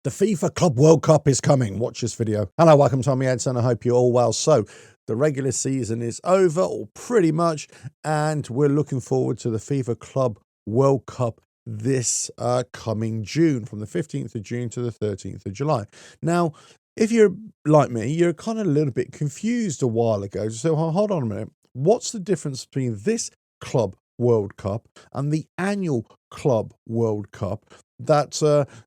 The FIFA Club World Cup is coming. Watch this video. Hello, welcome to Tommy Edson. I hope you're all well. So, the regular season is over, or pretty much, and we're looking forward to the FIFA Club World Cup this coming June, from the 15th of June to the 13th of July. Now, if you're like me, you're kind of a little bit confused a while ago. So, hold on a minute. What's the difference between this Club World Cup and the annual Club World Cup that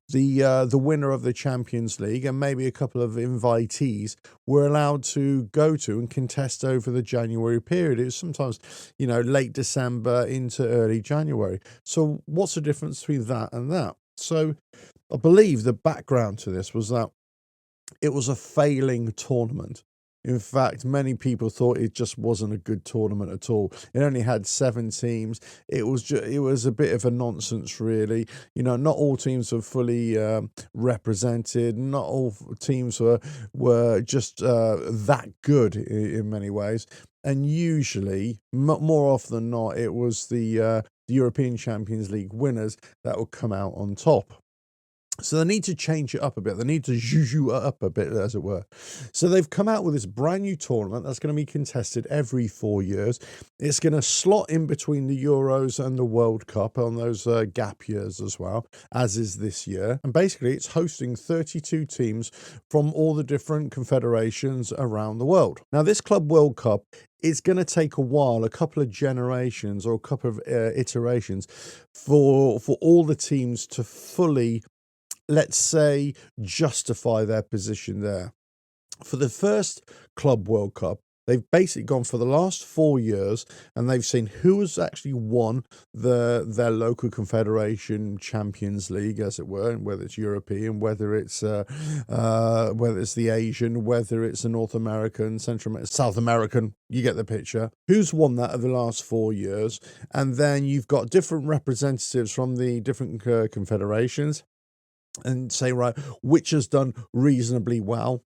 the winner of the Champions League and maybe a couple of invitees were allowed to go to and contest over the January period? It was sometimes, late December into early January. So what's the difference between that and that? So I believe the background to this was that it was a failing tournament. In fact, many people thought it just wasn't a good tournament at all. It only had 7 teams. It was a bit of a nonsense, really. Not all teams were fully represented. Not all teams were just that good in many ways. And usually, more often than not, it was the European Champions League winners that would come out on top. So they need to change it up a bit. They need to juju it up a bit, as it were. So they've come out with this brand new tournament that's going to be contested every 4 years. It's going to slot in between the Euros and the World Cup on those gap years as well, as is this year. And basically, it's hosting 32 teams from all the different confederations around the world. Now, this Club World Cup, it's going to take a while, a couple of generations or a couple of iterations for all the teams to fully, let's say, justify their position there. For the first Club World Cup, they've basically gone for the last 4 years and they've seen who has actually won their local confederation Champions League, as it were, and whether it's European, whether it's the Asian, whether it's the North American, South American, you get the picture. Who's won that over the last 4 years? And then you've got different representatives from the different confederations, and say, right, which has done reasonably well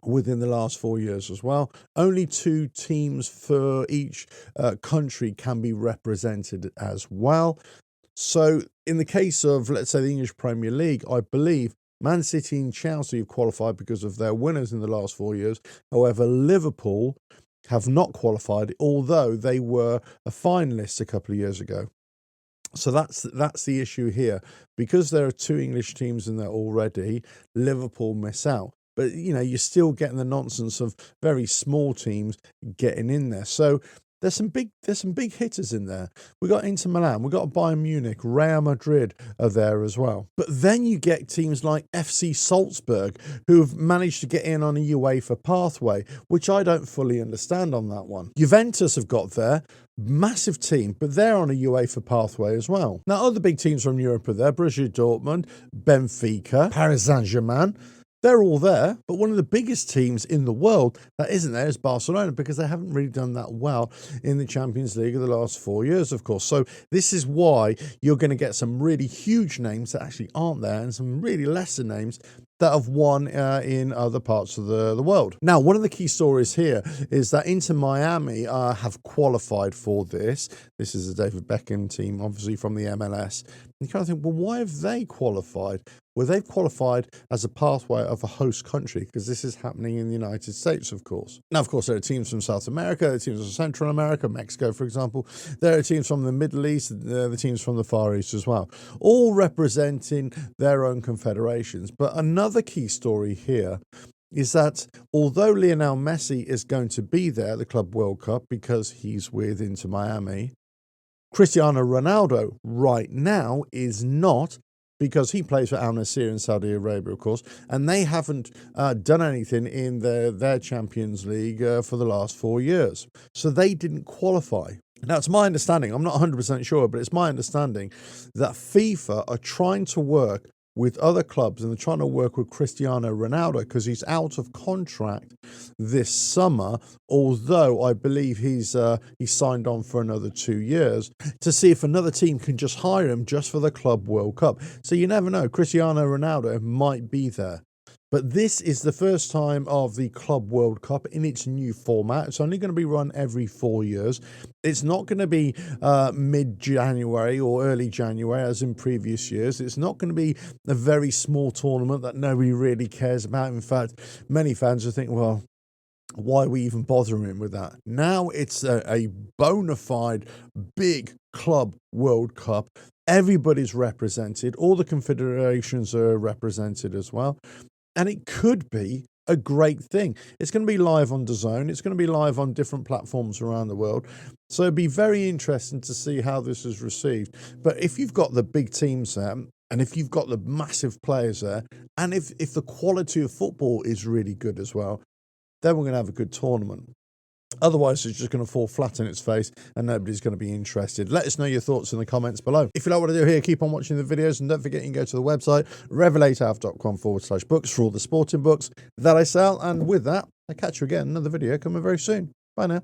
within the last 4 years as well. Only 2 teams for each country can be represented as well. So in the case of, let's say, the English Premier League, I believe Man City and Chelsea have qualified because of their winners in the last 4 years. However, Liverpool have not qualified, although they were a finalist a couple of years ago. So that's the issue here. Because there are 2 English teams in there already, Liverpool miss out. But, you're still getting the nonsense of very small teams getting in there. So there's some big hitters in there. We got Inter Milan, we got Bayern Munich, Real Madrid are there as well. But then you get teams like FC Salzburg, who've managed to get in on a UEFA pathway, which I don't fully understand on that one. Juventus have got there. Massive team, but they're on a UEFA pathway as well. Now, other big teams from Europe are there. Borussia Dortmund, Benfica, Paris Saint-Germain. They're all there, but one of the biggest teams in the world that isn't there is Barcelona, because they haven't really done that well in the Champions League of the last 4 years, of course. So this is why you're going to get some really huge names that actually aren't there and some really lesser names that have won in other parts of the world. Now, one of the key stories here is that Inter Miami have qualified for this. This is a David Beckham team, obviously from the MLS. You kind of think, well, why have they qualified? Well, they've qualified as a pathway of a host country, because this is happening in the United States, of course. Now, of course, there are teams from South America, there are teams from Central America, Mexico, for example. There are teams from the Middle East, the teams from the Far East as well, all representing their own confederations. But another key story here is that although Lionel Messi is going to be there at the Club World Cup because he's with Inter Miami, Cristiano Ronaldo right now is not, because he plays for Al Nassr in Saudi Arabia, of course, and they haven't done anything in their Champions League for the last 4 years. So they didn't qualify. Now, it's my understanding, I'm not 100% sure, but it's my understanding that FIFA are trying to work with other clubs, and they're trying to work with Cristiano Ronaldo because he's out of contract this summer, although I believe he's signed on for another 2 years, to see if another team can just hire him just for the Club World Cup. So you never know, Cristiano Ronaldo might be there. But this is the first time of the Club World Cup in its new format. It's only going to be run every 4 years. It's not going to be mid-January or early January as in previous years. It's not going to be a very small tournament that nobody really cares about. In fact, many fans are thinking, well, why are we even bothering with that? Now it's a bona fide big Club World Cup. Everybody's represented. All the confederations are represented as well. And it could be a great thing. It's going to be live on DAZN. It's going to be live on different platforms around the world. So it'd be very interesting to see how this is received. But if you've got the big teams there, and if you've got the massive players there, and if the quality of football is really good as well, then we're going to have a good tournament. Otherwise, it's just going to fall flat in its face and nobody's going to be interested. Let us know your thoughts in the comments below. If you like what I do here, keep on watching the videos, and don't forget you can go to the website revelatehalf.com/books for all the sporting books that I sell. And with that, I'll catch you again in another video coming very soon. Bye now.